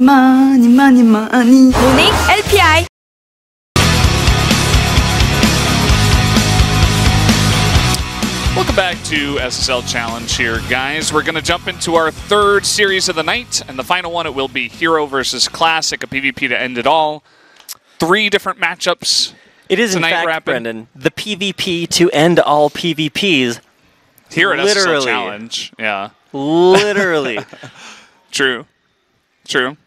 많이 많이 많이. 모닝 LPI. Welcome back to SSL Challenge here, guys. We're going to jump into our third series of the night, and the final one, it will be herO versus Classic, a PvP to end it all. 3 different matchups. It is, in fact, Brendan, the PvP to end all PvPs. Here at SSL Challenge, yeah. Literally. True. True.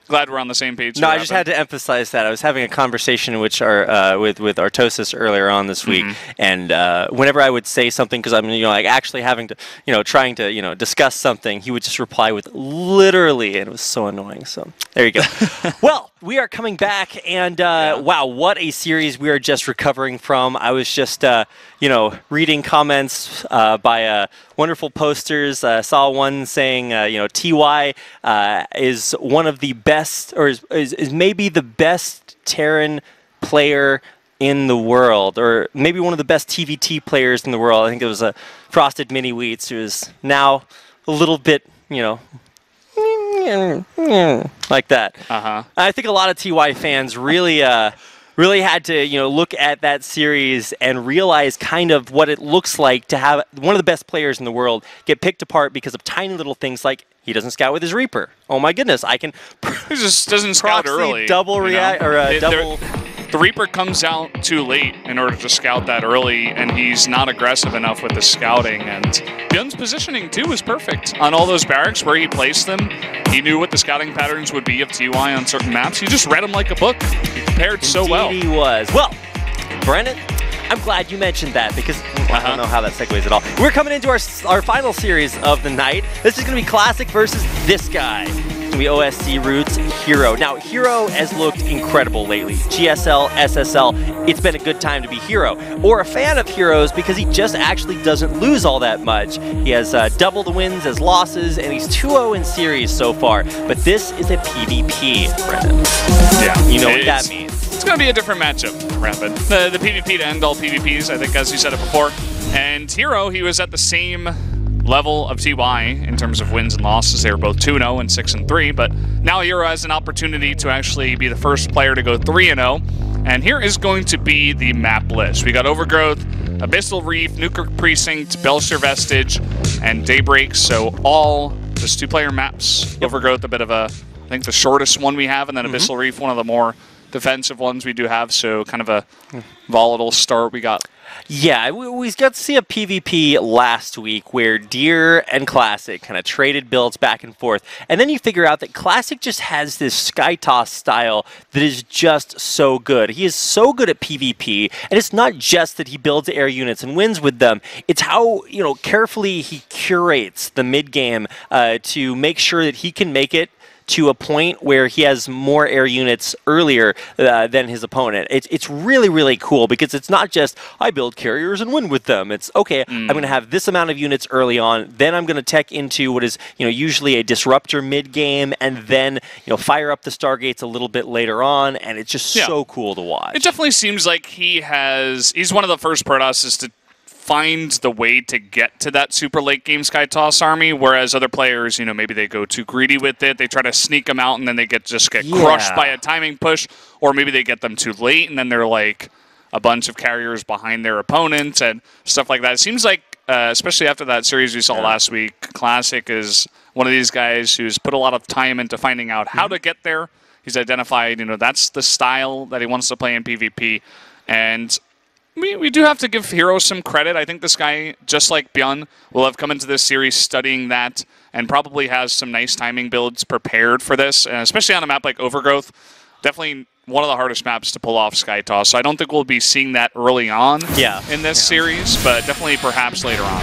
Glad we're on the same page. No, I just had to emphasize that. I was having a conversation with Artosis earlier on this week, and whenever I would say something, because I'm like actually having to trying to discuss something, he would just reply with literally, and it was so annoying. So there you go. Well, we are coming back, and wow, what a series we are just recovering from. I was just reading comments by wonderful posters. Saw one saying TY is one of the best, or is maybe the best Terran player in the world, or maybe one of the best TVT players in the world. I think it was a Frosted Mini Wheats, who is now a little bit like that. I think a lot of TY fans really had to look at that series and realize kind of what it looks like to have one of the best players in the world get picked apart because of tiny little things like he doesn't scout with his Reaper. Oh my goodness, I can he just doesn't scout early. Double react or double. The Reaper comes out too late in order to scout that early, and he's not aggressive enough with the scouting. And Byun's positioning, too, was perfect. On all those barracks where he placed them, he knew what the scouting patterns would be of TY on certain maps. He just read them like a book. He prepared so well. Indeed he was. Well, Brennan, I'm glad you mentioned that because I don't know how that segues at all. We're coming into our final series of the night. This is going to be Classic versus this guy. It's going to be OSC Roots herO. Now, herO has looked incredible lately. GSL, SSL, it's been a good time to be herO. Or a fan of herO's because he just actually doesn't lose all that much. He has double the wins as losses, and he's 2-0 in series so far. But this is a PvP, Brendan. Yeah. You know what that means. It's going to be a different matchup, Rapid. The PvP to end all PvPs, I think, as you said it before. And herO, he was at the same level of TY in terms of wins and losses. They were both 2-0 and 6-3, but now herO has an opportunity to actually be the first player to go 3-0. And here is going to be the map list. We got Overgrowth, Abyssal Reef, Newkirk Precinct, Belcher Vestige, and Daybreak. So all just 2-player maps. Overgrowth, a bit of I think the shortest one we have, and then Abyssal Reef, one of the more defensive ones we do have. So kind of a volatile start we got. Yeah, we got to see a PvP last week where Deer and Classic kind of traded builds back and forth. And then you figure out that Classic just has this Sky Toss style that is just so good. He is so good at PvP, and it's not just that he builds air units and wins with them. It's how, carefully he curates the mid-game to make sure that he can make it to a point where he has more air units earlier than his opponent. It's really, really cool because it's not just, I build carriers and win with them. It's, okay, I'm going to have this amount of units early on, then I'm going to tech into what is usually a disruptor mid-game, and then fire up the Stargates a little bit later on, and it's just so cool to watch. It definitely seems like he's one of the first Protosses to find the way to get to that super late game Sky Toss army, whereas other players, maybe they go too greedy with it. They try to sneak them out, and then they just get crushed by a timing push, or maybe they get them too late, and then they're like a bunch of carriers behind their opponents and stuff like that. It seems like, especially after that series we saw last week, Classic is one of these guys who's put a lot of time into finding out how to get there. He's identified, that's the style that he wants to play in PvP, and we do have to give herO some credit. I think this guy, just like Byun, will have come into this series studying that and probably has some nice timing builds prepared for this, especially on a map like Overgrowth. Definitely one of the hardest maps to pull off Sky Toss. So I don't think we'll be seeing that early on in this series, but definitely perhaps later on.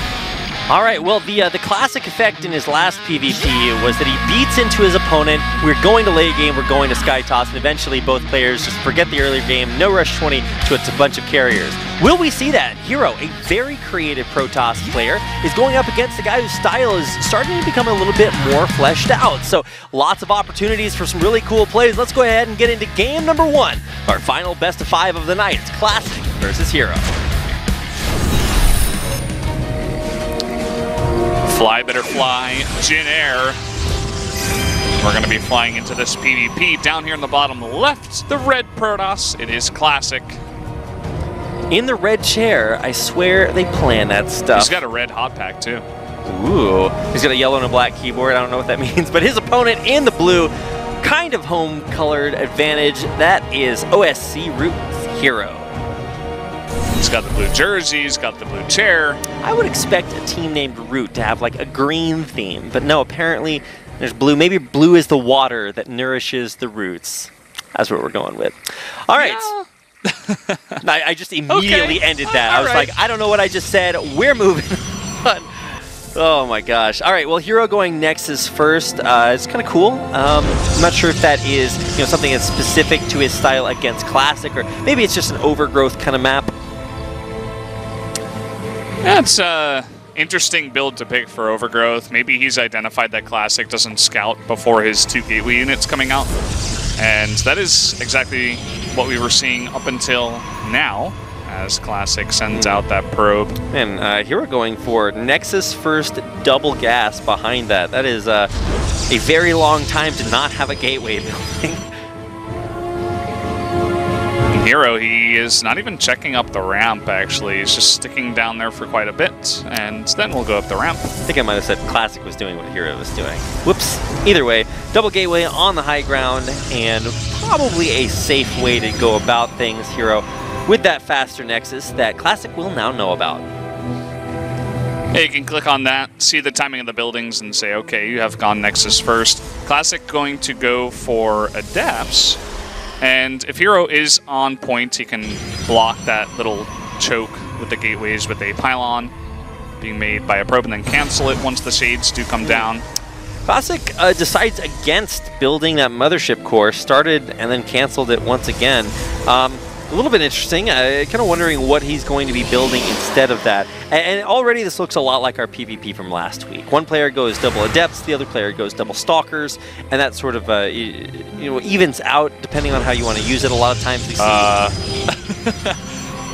All right, well, the Classic effect in his last PvP was that he beats into his opponent. We're going to late game, we're going to Sky Toss, and eventually both players just forget the earlier game, no rush 20 to a bunch of carriers. Will we see that? herO, a very creative Protoss player, is going up against a guy whose style is starting to become a little bit more fleshed out. So lots of opportunities for some really cool plays. Let's go ahead and get into game number 1, our final best of 5 of the night. It's Classic versus herO. Fly better fly, Jin Air. We're going to be flying into this PvP. Down here in the bottom left, the red Protoss. It is Classic. In the red chair, I swear they plan that stuff. He's got a red hot pack too. Ooh. He's got a yellow and a black keyboard. I don't know what that means, but his opponent in the blue, kind of home-colored advantage. That is OSC Root's herO. He's got the blue jersey, he's got the blue chair. I would expect a team named Root to have like a green theme, but no, apparently there's blue. Maybe blue is the water that nourishes the roots. That's what we're going with. All right. Yeah. I just immediately ended that. I was like, I don't know what I just said. We're moving on. Oh my gosh. All right, well, herO going Nexus first. It's kind of cool. I'm not sure if that is something that's specific to his style against Classic, or maybe it's just an overgrowth kind of map. Yeah, it's an interesting build to pick for Overgrowth. Maybe he's identified that Classic doesn't scout before his 2 gateway units coming out. And that is exactly what we were seeing up until now, as Classic sends out that probe. And herO going for Nexus first, double gas behind that. That is a very long time to not have a gateway building. herO, he is not even checking up the ramp, actually. He's just sticking down there for quite a bit, and then we'll go up the ramp. I think I might have said Classic was doing what herO was doing. Whoops. Either way, double gateway on the high ground, and probably a safe way to go about things, herO, with that faster Nexus that Classic will now know about. Yeah, you can click on that, see the timing of the buildings, and say, okay, you have gone Nexus first. Classic going to go for Adepts. And if herO is on point, he can block that little choke with the gateways with a pylon being made by a probe and then cancel it once the shades do come down. Classic decides against building that mothership core, started and then canceled it once again. A little bit interesting. Kind of wondering what he's going to be building instead of that. And already this looks a lot like our PvP from last week. One player goes double Adepts, the other player goes double Stalkers, and that sort of evens out depending on how you want to use it. A lot of times we see...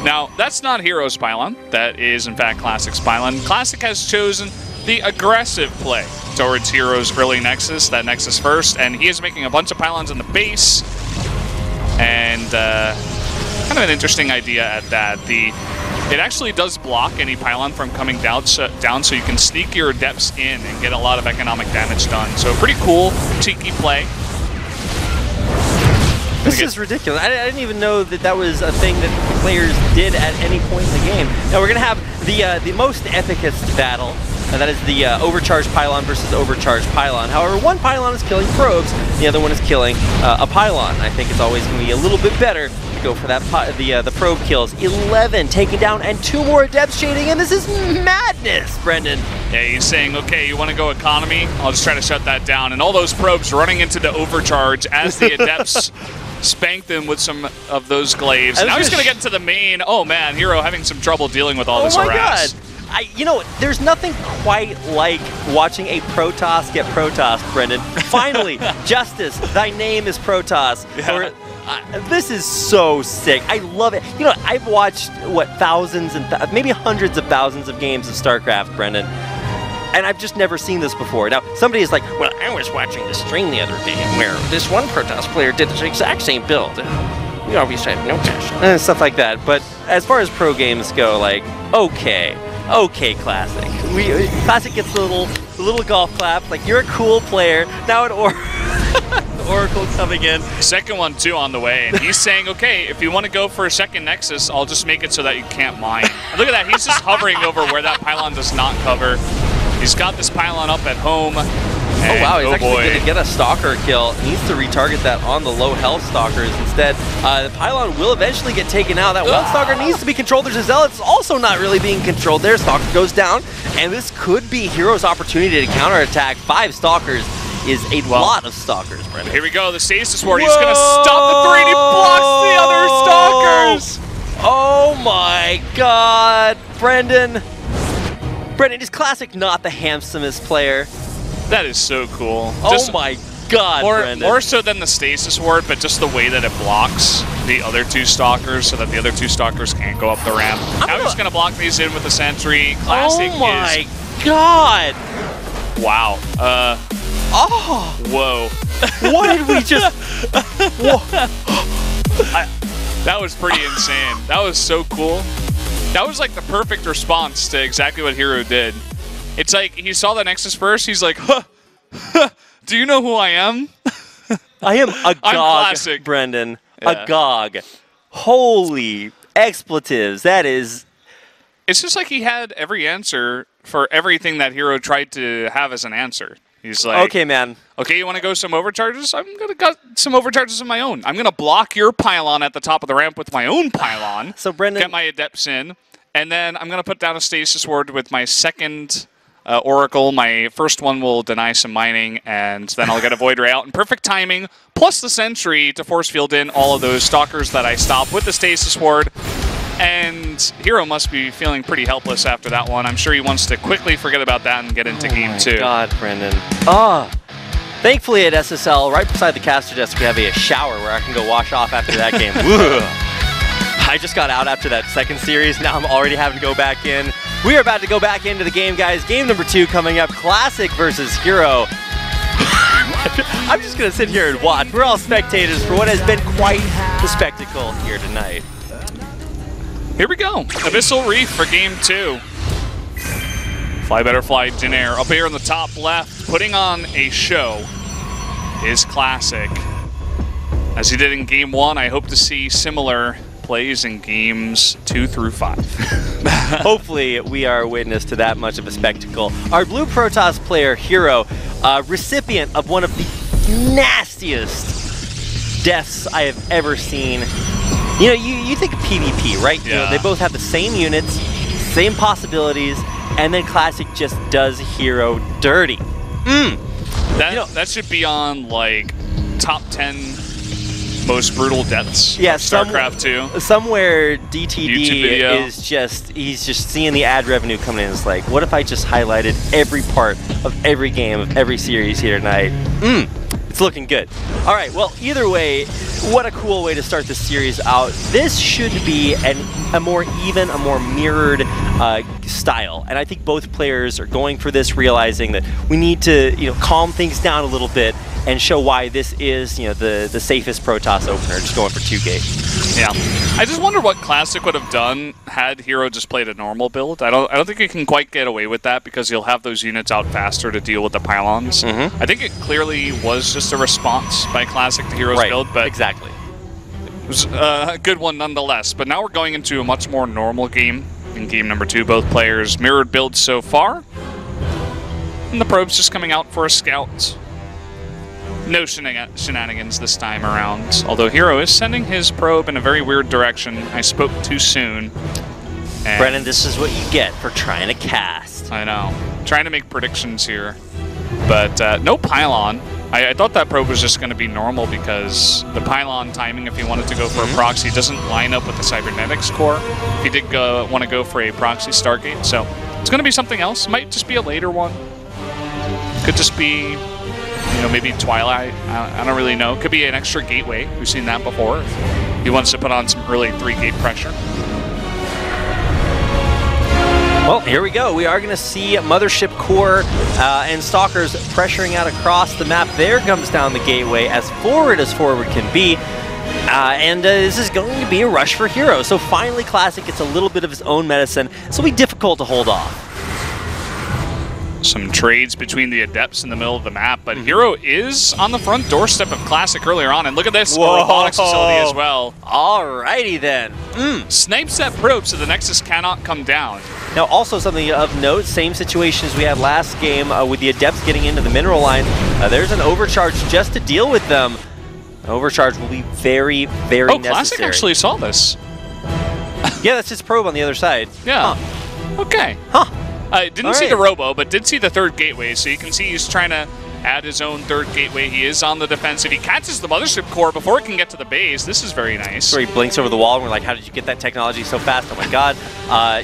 Now, that's not herO's pylon. That is, in fact, Classic's pylon. Classic has chosen the aggressive play towards herO's early Nexus, that Nexus first, and he is making a bunch of pylons in the base. And kind of an interesting idea at that. It actually does block any pylon from coming down, so you can sneak your Adepts in and get a lot of economic damage done. So pretty cool, cheeky play. This is ridiculous. I didn't even know that that was a thing that players did at any point in the game. Now we're going to have the most epicest battle, and that is the overcharged pylon versus overcharged pylon. However, one pylon is killing probes, the other one is killing a pylon. I think it's always going to be a little bit better to go for that the probe kills. 11 taken down and 2 more Adepts shading, and this is madness, Brendan. Yeah, he's saying, okay, you want to go economy? I'll just try to shut that down. And all those probes running into the overcharge as the Adepts spank them with some of those glaives. Now he's going to get into the main. Oh man, herO having some trouble dealing with all this harass. God. There's nothing quite like watching a Protoss get Protossed, Brendan. Finally, Justice, thy name is Protoss. Yeah. This is so sick. I love it. I've watched, thousands and maybe hundreds of thousands of games of StarCraft, Brendan. And I've just never seen this before. Now, somebody is like, well, I was watching the stream the other day where this one Protoss player did the exact same build. We obviously have no cash. And stuff like that. But as far as pro games go, okay, Classic. Classic gets the little golf clap. Like, you're a cool player. Now at Oracle coming in. Second one, too, on the way. And he's saying, okay, if you want to go for a second Nexus, I'll just make it so that you can't mine. And look at that. He's just hovering over where that pylon does not cover. He's got this pylon up at home. Oh wow, he's actually going to get a Stalker kill. He needs to retarget that on the low health Stalkers instead. The pylon will eventually get taken out. That one Stalker needs to be controlled. There's a Zealot. It's also not really being controlled there. Stalker goes down, and this could be herO's opportunity to counterattack. 5 Stalkers is a lot of Stalkers, Brendan. Here we go, the Stasis Ward. He's going to stop the 3, and he blocks the other Stalkers. Oh my god, Brendan. Brendan, is Classic not the handsomest player? That is so cool. Oh my god, Brendan. More so than the Stasis Ward, but just the way that it blocks the other 2 Stalkers so that the other 2 Stalkers can't go up the ramp. Now he's going to block these in with the Sentry. Classic oh my god. Wow. Oh! Whoa. What did we just... Whoa. That was pretty insane. That was so cool. That was like the perfect response to exactly what herO did. It's like he saw the Nexus first. He's like, huh, do you know who I am? I am a I'm GOG, classic. Brendan. Yeah. A GOG. Holy expletives. That is... It's just like he had every answer for everything that herO tried to have as an answer. He's like, okay, man. Okay, you want to go some overcharges? I'm going to got some overcharges of my own. I'm going to block your pylon at the top of the ramp with my own pylon. So, Brendan... Get my Adepts in. And then I'm going to put down a Stasis Ward with my second Oracle. My first one will deny some mining, and then I'll get a Void Ray out in perfect timing, plus the Sentry to force field in all of those Stalkers that I stop with the Stasis Ward. And herO must be feeling pretty helpless after that one. I'm sure he wants to quickly forget about that and get into game 2. Oh my God, Brendan. Ah. Thankfully at SSL, right beside the caster desk, we have a shower where I can go wash off after that game. I just got out after that second series. Now I'm already having to go back in. We are about to go back into the game, guys. Game number 2 coming up. Classic versus herO. I'm just going to sit here and watch. We're all spectators for what has been quite the spectacle here tonight. Here we go. Abyssal Reef for game 2. Fly Better Fly Janair up here in the top left, putting on a show is Classic. As he did in game 1, I hope to see similar plays in games 2 through 5. Hopefully, we are witness to that much of a spectacle. Our Blue Protoss player, herO, recipient of one of the nastiest deaths I have ever seen. You know, you think of PvP, right? Yeah. You know, they both have the same units, same possibilities, and then Classic just does herO dirty. That should be on, like, top 10 most brutal deaths of StarCraft 2. Somewhere YouTube DTD video. is he's just seeing the ad revenue coming in. It's like, what if I just highlighted every part of every game of every series here tonight? It's looking good. All right, well, either way, what a cool way to start this series out. This should be a more even, a more mirrored style. And I think both players are going for this, realizing that we need to, calm things down a little bit and show why this is, the safest Protoss opener, just going for 2-gate. Yeah. I just wonder what Classic would have done had herO just played a normal build. I don't think he can quite get away with that because he'll have those units out faster to deal with the pylons. I think it clearly was just a response by Classic to herO's build, but exactly. It was a good one nonetheless. But now we're going into a much more normal game in game number 2. Both players mirrored builds so far. And the probe's just coming out for a scout. No shenanigans this time around. Although herO is sending his probe in a very weird direction. I spoke too soon. And Brennan, this is what you get for trying to cast. I know. Trying to make predictions here. But no pylon. I thought that probe was just going to be normal because the pylon timing, if he wanted to go for a proxy, doesn't line up with the cybernetics core. He did want to go for a proxy Stargate. So it's going to be something else. Might just be a later one. Could just be... maybe Twilight. I don't really know. Could be an extra gateway. We've seen that before. He wants to put on some early 3-gate pressure. Well, here we go. We are going to see Mothership Core and Stalkers pressuring out across the map. There comes down the gateway as forward can be. And this is going to be a rush for herO. So finally, Classic gets a little bit of his own medicine. This will be difficult to hold off. Some trades between the Adepts in the middle of the map, but herO is on the front doorstep of Classic earlier on, and look at this, a robotics facility as well. Alrighty then. Snipes that probe so the Nexus cannot come down. Now also something of note, same situation as we had last game with the Adepts getting into the mineral line. There's an overcharge just to deal with them. An overcharge will be very, very necessary. Classic actually saw this. Yeah, that's his probe on the other side. Yeah. Okay. Didn't see the Robo, but did see the third gateway, so you can see he's trying to add his own third gateway. He is on the defensive. He catches the Mothership Core before it can get to the base. This is very nice. So he blinks over the wall, and we're like, how did you get that technology so fast? Oh my god.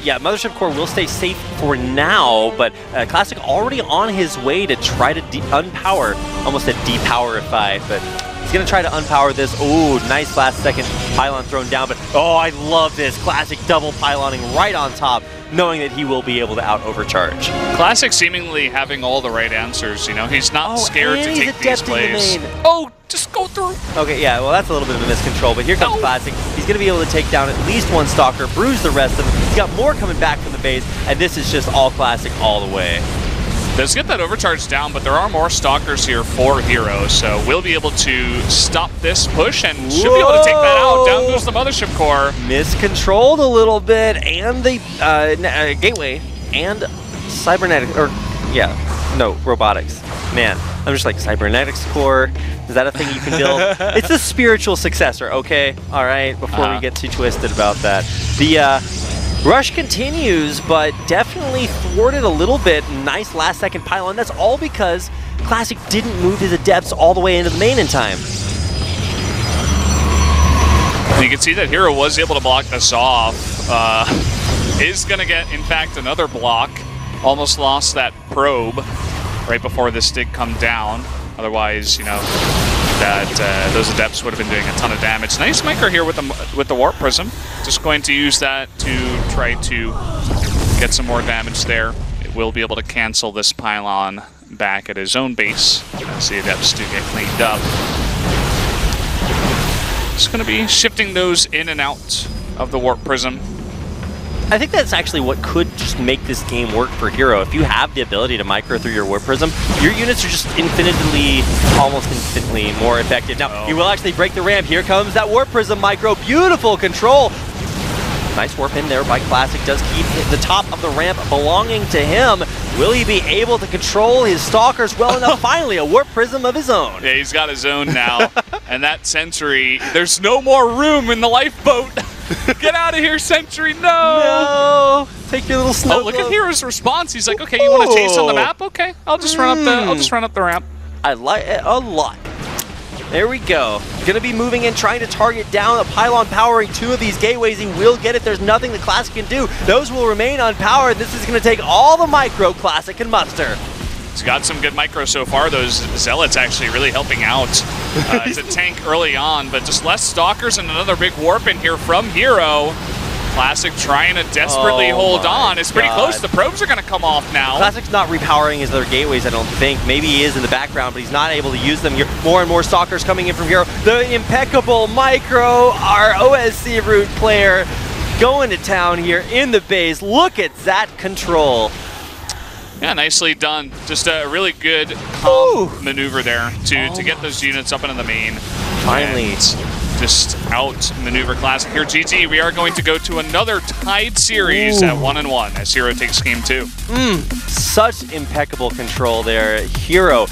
Yeah, Mothership Core will stay safe for now, but Classic already on his way to try to unpower. Almost a depowerify, but he's going to try to unpower this. Ooh, nice last second pylon thrown down, but oh, I love this. Classic double pyloning right on top. knowing that he will be able to out-overcharge. Classic seemingly having all the right answers, you know? He's not scared to take these plays. The Oh, just go through. Okay, yeah, well, that's a little bit of a miscontrol, but here comes Classic. He's going to be able to take down at least one Stalker, bruise the rest of them. He's got more coming back from the base, and this is just all Classic all the way. Does get that overcharge down, but there are more Stalkers here for herO, so we'll be able to stop this push and should be able to take that out. Down goes the Mothership Core. Miscontrolled a little bit, and the Gateway, and Cybernetics, or, yeah, no, Robotics. Man, I'm just like, Cybernetics Core, is that a thing you can build? It's a spiritual successor, okay? All right, before we get too twisted about that. The rush continues, but definitely thwarted a little bit. Nice last-second pylon. That's all because Classic didn't move his Adepts all the way into the main in time. You can see that herO was able to block this off. Is going to get, in fact, another block. Almost lost that probe right before this did come down. Otherwise, you know, that those Adepts would have been doing a ton of damage. Nice micro here with the Warp Prism. Just going to use that to try to get some more damage there. It will be able to cancel this pylon back at his own base as the Adepts do get cleaned up. Just going to be shifting those in and out of the Warp Prism. I think that's actually what could just make this game work for herO. If you have the ability to micro through your Warp Prism, your units are just almost infinitely more effective. Now, he will actually break the ramp. Here comes that Warp Prism micro. Beautiful control. Nice warp in there by Classic. Does keep the top of the ramp belonging to him. Will he be able to control his Stalkers well enough? Finally, a Warp Prism of his own. Yeah, he's got his own now. And that Sentry, there's no more room in the lifeboat. Get out of here, Sentry, no! No! Take your little snow. Oh, look at herO's response. He's like, okay, you want to chase on the map? Okay, I'll just run up the ramp. I like it a lot. There we go. Gonna be moving in, trying to target down a pylon powering two of these gateways. He will get it. There's nothing the Classic can do. Those will remain unpowered. This is gonna take all the micro Classic can muster. He's got some good micro so far. Those Zealots actually really helping out to tank early on, but just less Stalkers and another big warp in here from herO. Classic trying to desperately hold on. It's pretty close. The probes are going to come off now. Classic's not repowering his other gateways, I don't think. Maybe he is in the background, but he's not able to use them. More and more Stalkers coming in from herO. The impeccable micro, our OSC root player, going to town here in the base. Look at that control. Yeah, nicely done. Just a really good calm maneuver there to get those units up into the main. Finally. Just out-maneuver Classic here. GG, we are going to go to another tied series at 1-1 as herO takes game 2. Such impeccable control there. herO,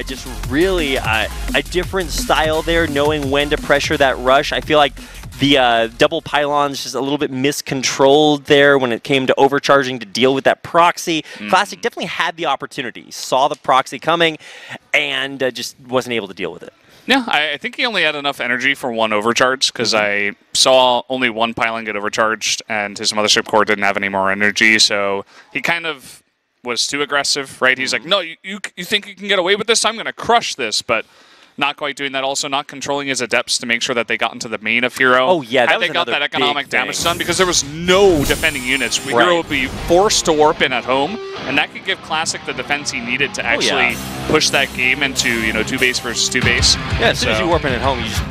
just really a different style there, knowing when to pressure that rush. I feel like the double pylons just a little bit miscontrolled there when it came to overcharging to deal with that proxy. Classic definitely had the opportunity, saw the proxy coming, and just wasn't able to deal with it. Yeah, I think he only had enough energy for one overcharge because I saw only one pylon get overcharged and his Mothership Core didn't have any more energy, so he kind of was too aggressive, right? He's like, no, you think you can get away with this? I'm going to crush this, but not quite doing that. Also not controlling his Adepts to make sure that they got into the main of herO. Oh yeah, that had was they got that economic big damage thing. done because there was no defending units. herO would be forced to warp in at home, and that could give Classic the defense he needed to actually push that game into, you know, 2 base versus 2 base. Yeah, as soon as you warp in at home, you just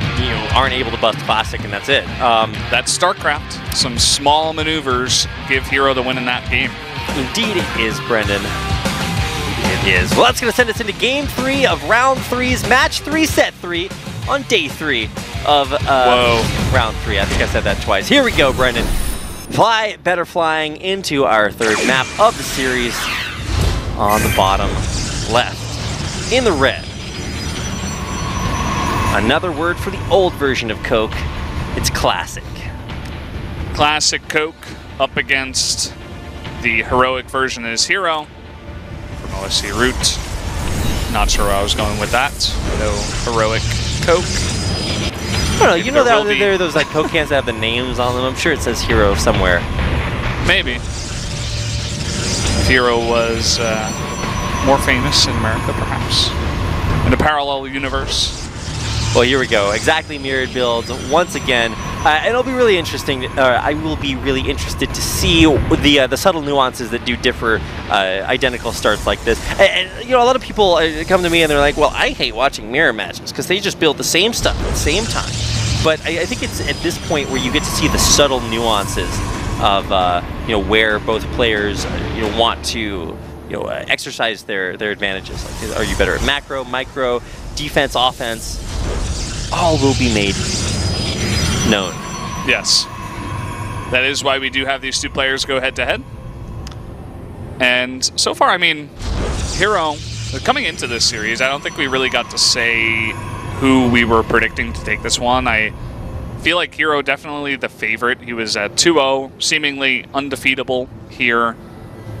aren't able to bust Classic, and that's it. That's StarCraft. Some small maneuvers give herO the win in that game. Indeed it is, Brendan. It is. Well, that's going to send us into Game 3 of Round 3's Match 3 Set 3 on Day 3 of Round 3. I think I said that twice. Here we go, Brendan. Fly Better Flying into our third map of the series on the bottom left in the red. Another word for the old version of Coke. It's Classic. Classic Coke up against the heroic version is herO. OSC root. Not sure where I was going with that. No heroic Coke. I don't know, you know that there are those like Coke cans that have the names on them. I'm sure it says herO somewhere. Maybe. herO was more famous in America, perhaps. In a parallel universe. Well, here we go. Exactly mirrored builds once again. And it'll be really interesting. I will be really interested to see the subtle nuances that do differ identical starts like this. And you know, a lot of people come to me and they're like, "Well, I hate watching mirror matches because they just build the same stuff at the same time." But I think it's at this point where you get to see the subtle nuances of you know, where both players you know, want to exercise their advantages. Like, are you better at macro, micro, defense, offense? All will be made known. Yes. That is why we do have these two players go head-to-head. And so far, I mean, herO, coming into this series, I don't think we really got to say who we were predicting to take this one. I feel like herO definitely the favorite. He was at 2-0, seemingly undefeatable here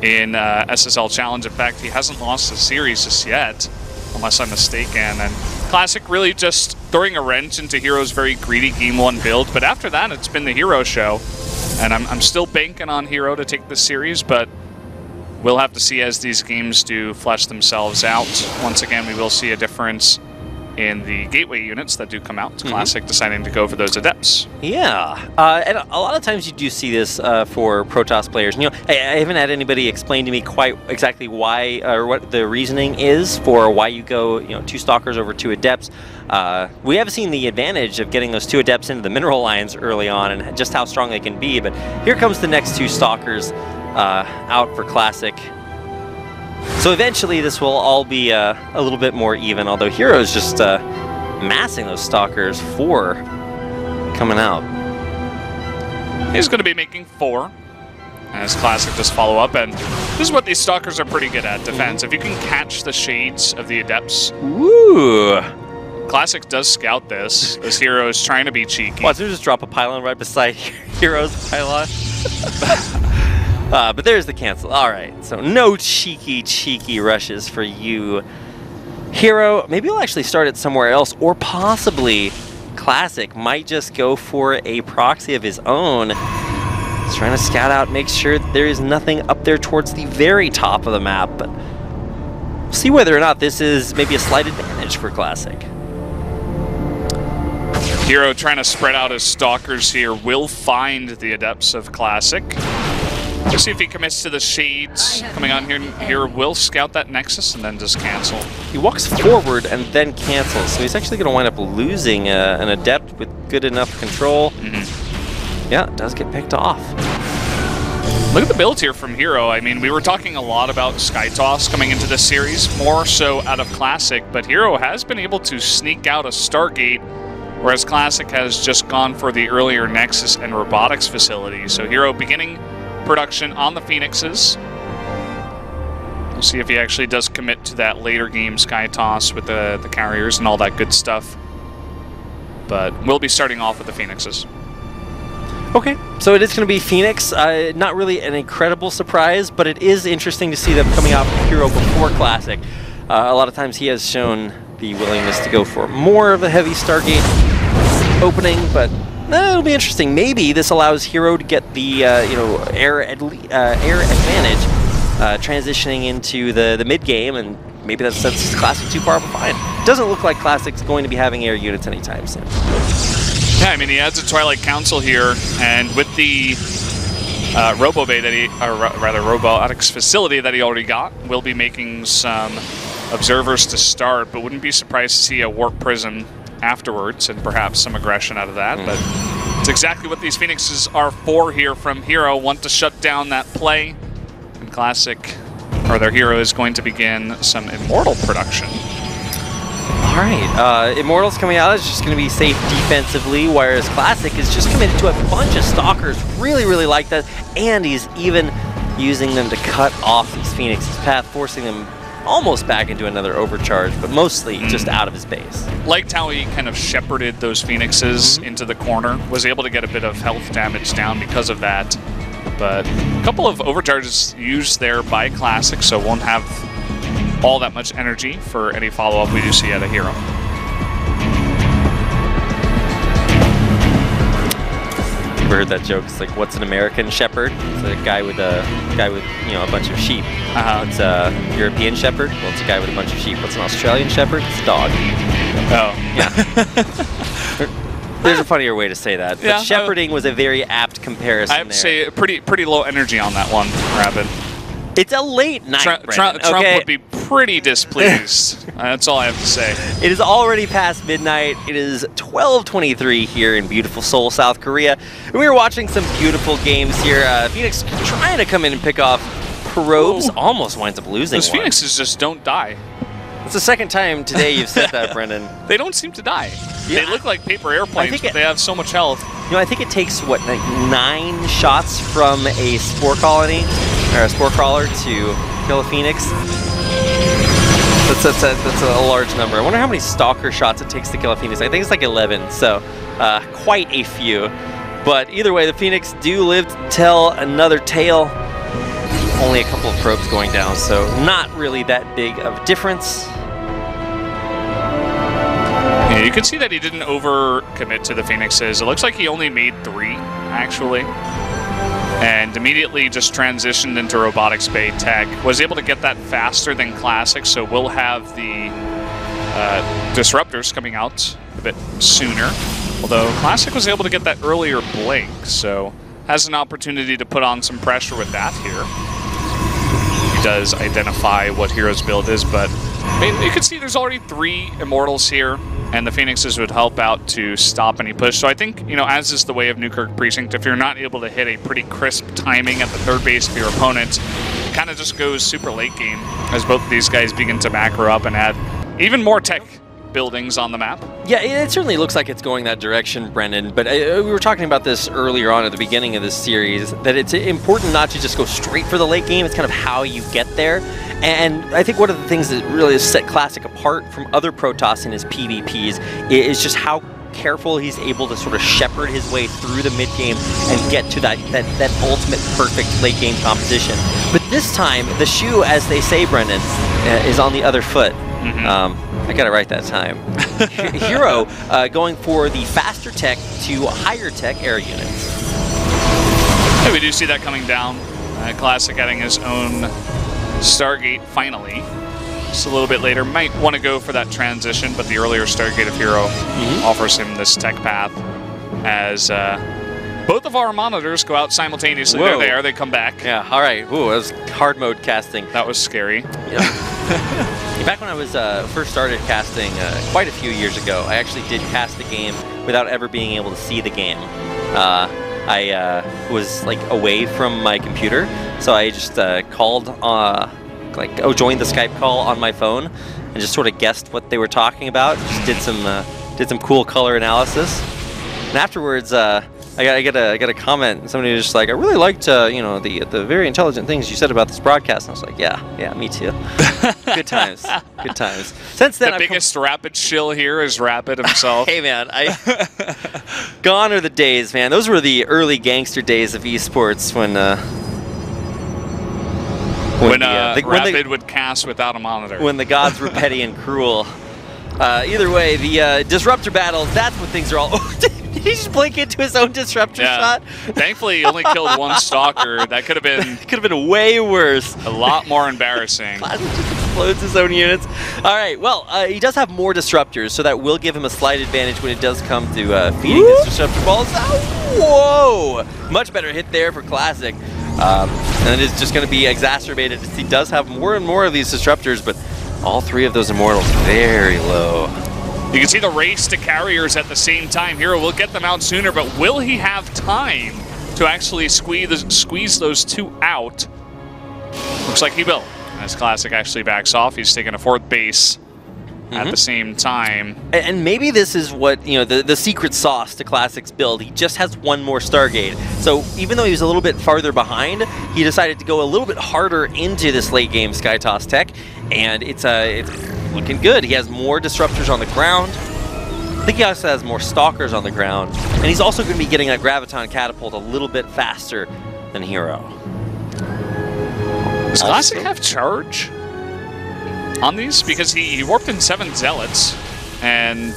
in SSL Challenge. In fact, he hasn't lost a series just yet, unless I'm mistaken. And Classic really just throwing a wrench into herO's very greedy Game 1 build. But after that, it's been the herO show. And I'm still banking on herO to take this series, but we'll have to see as these games do flesh themselves out. Once again, we will see a difference in the gateway units that do come out. Classic deciding to go for those adepts. Yeah, and a lot of times you do see this for Protoss players. You know, I haven't had anybody explain to me quite exactly why or what the reasoning is for why you go, you know, 2 Stalkers over 2 Adepts. We have seen the advantage of getting those 2 Adepts into the mineral lines early on and just how strong they can be. But here comes the next 2 Stalkers out for Classic. So eventually this will all be a little bit more even, although herO's just massing those Stalkers 4 coming out. He's going to be making 4 as Classic just follow up, and this is what these Stalkers are pretty good at, defense. If you can catch the shades of the Adepts. Ooh. Classic does scout this, as herO is trying to be cheeky. Watch him just drop a pylon right beside herO's pylon. But there's the cancel. All right, so no cheeky rushes for you, herO. Maybe he'll actually start it somewhere else, or possibly Classic might just go for a proxy of his own. He's trying to scout out, make sure that there is nothing up there towards the very top of the map, but we'll see whether or not this is maybe a slight advantage for Classic. herO trying to spread out his Stalkers here will find the Adepts of Classic. Let's see if he commits to the shades coming on here. Here will scout that Nexus and then just cancel. He walks forward and then cancels, so he's actually going to wind up losing an Adept with good enough control. Yeah, it does get picked off. Look at the build here from herO. I mean, we were talking a lot about SkyToss coming into this series, more so out of Classic, but herO has been able to sneak out a Stargate, whereas Classic has just gone for the earlier Nexus and robotics facility. So herO beginning production on the Phoenixes. We'll see if he actually does commit to that later game SkyToss with the carriers and all that good stuff. But we'll be starting off with the Phoenixes. Okay, so it is going to be Phoenix. Not really an incredible surprise, but it is interesting to see them coming out from herO before Classic. A lot of times he has shown the willingness to go for more of a heavy Stargate opening, but it'll be interesting. Maybe this allows herO to get the air advantage, transitioning into the mid game, and maybe that sets Classic too far behind. Doesn't look like Classic's going to be having air units anytime soon. Yeah, I mean, he adds a Twilight Council here, and with the Robo Bay that robotics facility that he already got, we'll be making some observers to start, but wouldn't be surprised to see a Warp Prism afterwards and perhaps some aggression out of that. But it's exactly what these Phoenixes are for here from herO. Want to shut down that play, and Classic, or their herO, is going to begin some Immortal production. All right, Immortal's coming out. It's just going to be safe defensively, whereas Classic is just committed to a bunch of Stalkers. Really like that, and he's even using them to cut off these Phoenix's path, forcing them almost back into another overcharge, but mostly just out of his base. Liked how he kind of shepherded those Phoenixes into the corner, was able to get a bit of health damage down because of that. But a couple of overcharges used there by Classic, so won't have all that much energy for any follow-up we do see out of herO. Ever heard that joke? It's like, what's an American Shepherd? It's a guy with a bunch of sheep. It's a European Shepherd. Well, it's a guy with a bunch of sheep. What's an Australian Shepherd? It's a dog. Oh, yeah. There's a funnier way to say that. But Yeah, shepherding was a very apt comparison I have to there. say, pretty low energy on that one, Rapid. It's a late night, Brendan, Trump okay? would be pretty displeased. That's all I have to say. It is already past midnight. It is 12:23 here in beautiful Seoul, South Korea. And we are watching some beautiful games here. Phoenix trying to come in and pick off probes. Ooh. Almost winds up losing Those one. Phoenixes just don't die. It's the second time today you've said that, Brendan. They don't seem to die. Yeah. They look like paper airplanes, but they have so much health. You know, I think it takes, what, like 9 shots from a spore colony, or a spore crawler to kill a Phoenix? That's a large number. I wonder how many stalker shots it takes to kill a Phoenix. I think it's like 11, so quite a few. But either way, the Phoenix do live to tell another tale. Only a couple of probes going down, so not really that big of a difference. Yeah, you can see that he didn't overcommit to the Phoenixes. It looks like he only made 3, actually. And immediately just transitioned into Robotics Bay Tech. Was able to get that faster than Classic, so we'll have the Disruptors coming out a bit sooner. Although Classic was able to get that earlier blink, so has an opportunity to put on some pressure with that here. He does identify what herO's build is, but I mean, you can see there's already 3 Immortals here, and the Phoenixes would help out to stop any push. So I think, you know, as is the way of Newkirk Precinct, if you're not able to hit a pretty crisp timing at the third base of your opponent, it kind of just goes super late game as both of these guys begin to macro up and add even more tech buildings on the map. Yeah, it certainly looks like it's going that direction, Brendan, but we were talking about this earlier on at the beginning of this series, that it's important not to just go straight for the late game. It's kind of how you get there. And I think one of the things that really has set Classic apart from other Protoss in his PvPs is just how careful he's able to sort of shepherd his way through the mid-game and get to that ultimate perfect late-game composition. But this time, the shoe, as they say, Brendan, is on the other foot. I got it right that time. herO going for the faster tech to higher tech air units. Yeah, we do see that coming down. Classic adding his own Stargate finally. Just a little bit later. Might want to go for that transition, but the earlier Stargate of herO offers him this tech path as both of our monitors go out simultaneously. Whoa. There they are. They come back. Yeah, all right. Ooh, that was hard mode casting. That was scary. Back when I was first started casting quite a few years ago, I actually did cast the game without ever being able to see the game. I was like away from my computer, so I just called, joined the Skype call on my phone, and just sort of guessed what they were talking about. Just did some cool color analysis, and afterwards, I got a comment. Somebody was just like, "I really liked you know, the very intelligent things you said about this broadcast." And I was like, "Yeah, me too." Good times, good times. Since then, the biggest Rapid shill here is Rapid himself. Hey man, gone are the days, man. Those were the early gangster days of esports when Rapid would cast without a monitor. When the gods were petty and cruel. Either way, the disruptor battles, that's when things are all... Did he just blink into his own disruptor shot? Thankfully, he only killed one stalker. That could have been way worse. A lot more embarrassing. Classic just explodes his own units. All right, well, he does have more disruptors, so that will give him a slight advantage when it does come to feeding his disruptor balls. Oh, whoa! Much better hit there for Classic. And it is just going to be exacerbated as he does have more and more of these disruptors, but all 3 of those Immortals very low. You can see the race to carriers at the same time. herO will get them out sooner, but will he have time to actually squeeze those 2 out? Looks like he will. As Classic actually backs off, he's taking a 4th base at the same time. And maybe this is what, you know, the secret sauce to Classic's build. He just has 1 more Stargate. So even though he was a little bit farther behind, he decided to go a little bit harder into this late game SkyToss tech, and it's looking good. He has more disruptors on the ground. I think he also has more stalkers on the ground, and he's also going to be getting that graviton catapult a little bit faster than herO. Does Classic have charge on these? Because he warped in 7 Zealots, and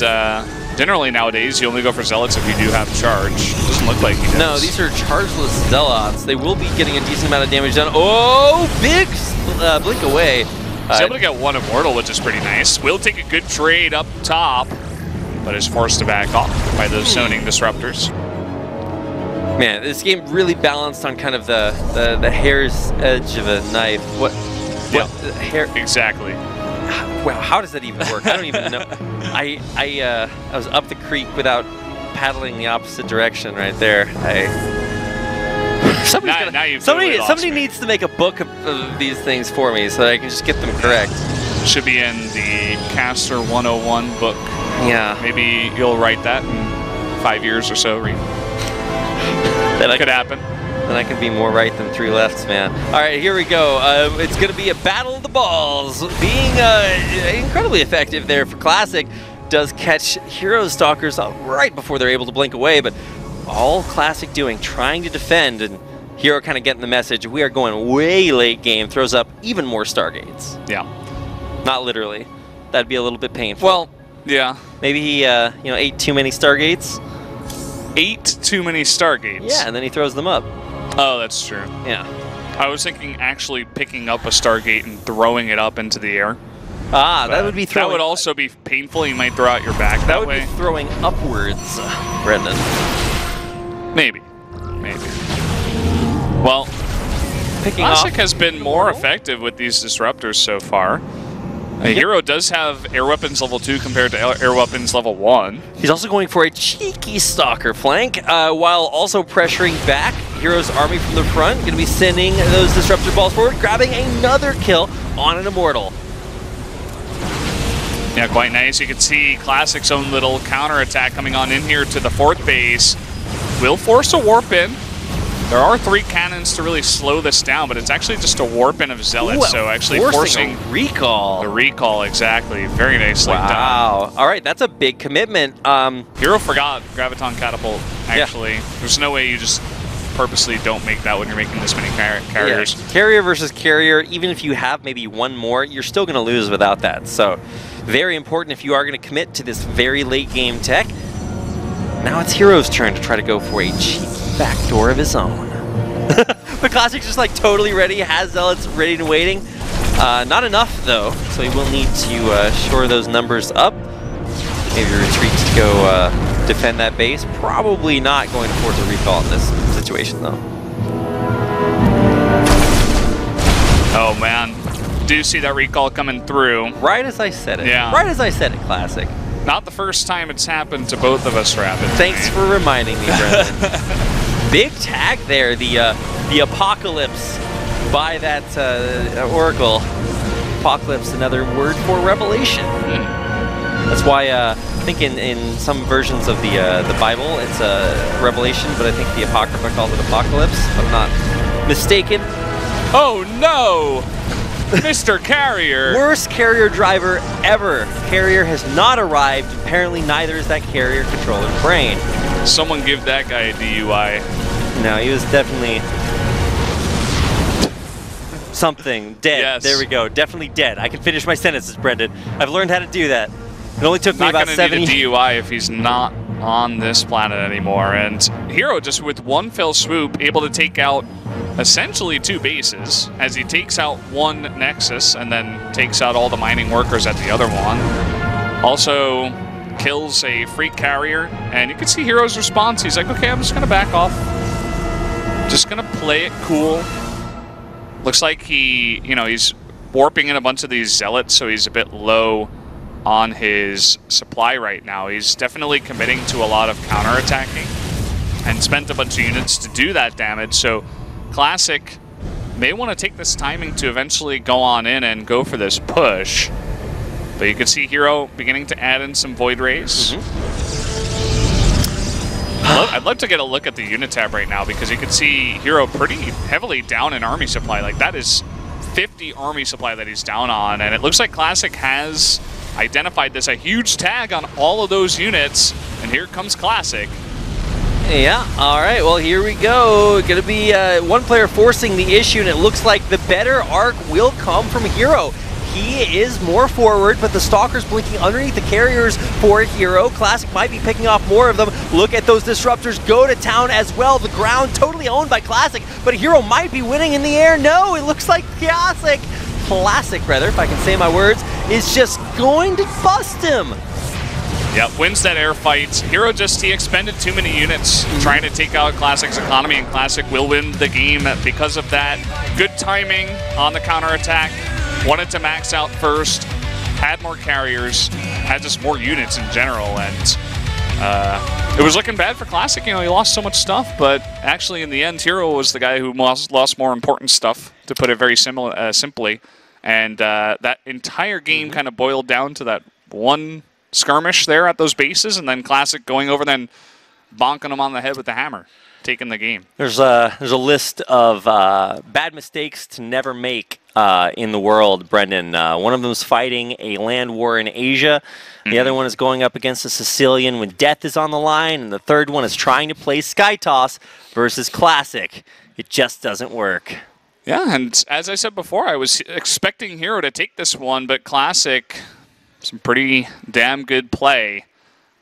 generally nowadays you only go for Zealots if you do have charge. Doesn't look like he does. No, these are chargeless Zealots. They will be getting a decent amount of damage done. Oh, big blink away. He's able to get 1 Immortal, which is pretty nice. Will take a good trade up top. but is forced to back off by those zoning disruptors. Man, this game really balanced on kind of the hair's edge of a knife. What hair? Exactly. Wow, how does that even work? I don't even know. I was up the creek without paddling the opposite direction right there. Somebody needs to make a book of these things for me so that I can just get them correct. Should be in the Caster 101 book. Yeah. Maybe you'll write that in 5 years or so, Reed. That could happen. Then I can be more right than 3 lefts, man. All right, here we go. It's going to be a battle of the balls. Being incredibly effective there for Classic. Does catch herO Stalkers right before they're able to blink away, but all Classic doing, trying to defend, and herO kind of getting the message, we are going way late game, throws up even more Stargates. Yeah. Not literally. That'd be a little bit painful. Well, yeah. Maybe he, ate too many Stargates. Ate too many Stargates? Yeah, and then he throws them up. Oh, that's true. Yeah. I was thinking actually picking up a Stargate and throwing it up into the air. Ah, that would be throwing... That would also be painful. You might throw out your back that way. That would be throwing upwards, Brendan. Maybe. Well, Classic has been more effective with these disruptors so far. herO does have air weapons level 2 compared to air weapons level 1. He's also going for a cheeky Stalker flank, while also pressuring back herO's army from the front. Going to be sending those disruptor balls forward, grabbing another kill on an Immortal. Yeah, quite nice. You can see Classic's own little counterattack coming on in here to the 4th base. Will force a warp in. There are 3 cannons to really slow this down, but it's actually just a warp in of Zealots, so actually forcing a recall. The recall, exactly. Very nicely done. Wow. All right, that's a big commitment. herO forgot Graviton Catapult, actually. Yeah. There's no way you just purposely don't make that when you're making this many carriers. Yeah. Carrier versus carrier, even if you have maybe one more, you're still going to lose without that. So very important if you are going to commit to this very late game tech. Now it's herO's turn to try to go for a cheeky backdoor of his own. But Classic's just like totally ready, has Zealots ready and waiting. Not enough though, so he will need to shore those numbers up. Maybe retreat to go defend that base. Probably not going to force a recall in this situation though. Oh man, do see that recall coming through. Right as I said it. Yeah. Right as I said it, Classic. Not the first time it's happened to both of us, Rapid. Thanks for reminding me, Brendan. Big tag there, the Apocalypse by that Oracle. Apocalypse, another word for revelation. That's why I think in some versions of the Bible it's a revelation, but I think the Apocrypha calls it Apocalypse, if I'm not mistaken. Oh no! Mr. Carrier! Worst carrier driver ever. Carrier has not arrived. Apparently neither is that carrier controller brain. Someone give that guy a DUI. No, he was definitely something. Dead. Yes. There we go. Definitely dead. I can finish my sentences, Brendan. I've learned how to do that. It only took me about 7 years. Not going to need a DUI if he's not on this planet anymore. And herO just with one fell swoop able to take out essentially 2 bases as he takes out 1 Nexus and then takes out all the mining workers at the other one. Also kills a Freak Carrier, and you can see herO's response. He's like, okay, I'm just going to back off. Just going to play it cool. Looks like he's warping in a bunch of these Zealots, so he's a bit low on his supply right now. He's definitely committing to a lot of counterattacking and spent a bunch of units to do that damage, so Classic may want to take this timing to eventually go on in and go for this push. But you can see herO beginning to add in some Void Rays. I'd love to get a look at the unit tab right now because you can see herO pretty heavily down in army supply. Like that is 50 army supply that he's down on, and it looks like Classic has identified this, a huge tag on all of those units, and here comes Classic. Yeah, all right, well, here we go. Going to be one player forcing the issue, and it looks like the better arc will come from herO. He is more forward, but the Stalker's blinking underneath the carriers for herO. Classic might be picking off more of them. Look at those disruptors go to town as well. The ground totally owned by Classic, but herO might be winning in the air. No, it looks like Classic, rather, if I can say my words, is just going to bust him. Yep, wins that air fight. herO he expended too many units trying to take out Classic's economy, and Classic will win the game because of that. Good timing on the counterattack. Wanted to max out first, had more carriers, had just more units in general, and it was looking bad for Classic. You know, he lost so much stuff, but actually in the end, herO was the guy who lost more important stuff, to put it very simply. And that entire game kind of boiled down to that one skirmish there at those bases, and then Classic going over then bonking them on the head with the hammer, taking the game. There's a list of bad mistakes to never make in the world, Brendan. One of them is fighting a land war in Asia. The other one is going up against a Sicilian when death is on the line, and the third one is trying to play Sky Toss versus Classic. It just doesn't work. Yeah, and as I said before, I was expecting herO to take this one, but Classic, some pretty damn good play.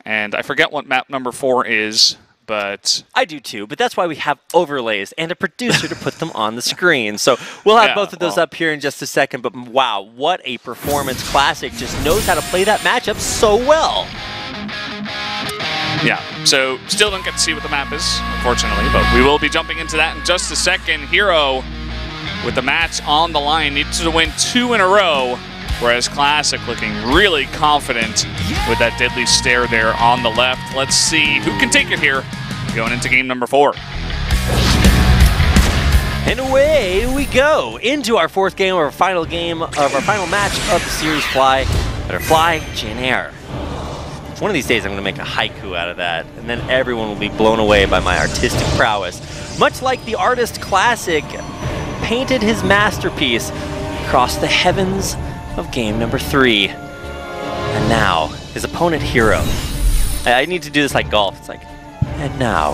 And I forget what map number 4 is, but... I do too, but that's why we have overlays and a producer to put them on the screen. So we'll have both of those up here in just a second, but wow, what a performance. Classic just knows how to play that matchup so well. Yeah, so still don't get to see what the map is, unfortunately, but we will be jumping into that in just a second. herO, with the match on the line, needs to win 2 in a row, whereas Classic looking really confident with that deadly stare there on the left. Let's see who can take it here going into game number 4. And away we go into our 4th game, our final match of the series, Fly Jin Air. One of these days I'm going to make a haiku out of that, and then everyone will be blown away by my artistic prowess. Much like the artist Classic painted his masterpiece across the heavens of game number 3. And now, his opponent herO. I need to do this like golf. It's like, and now,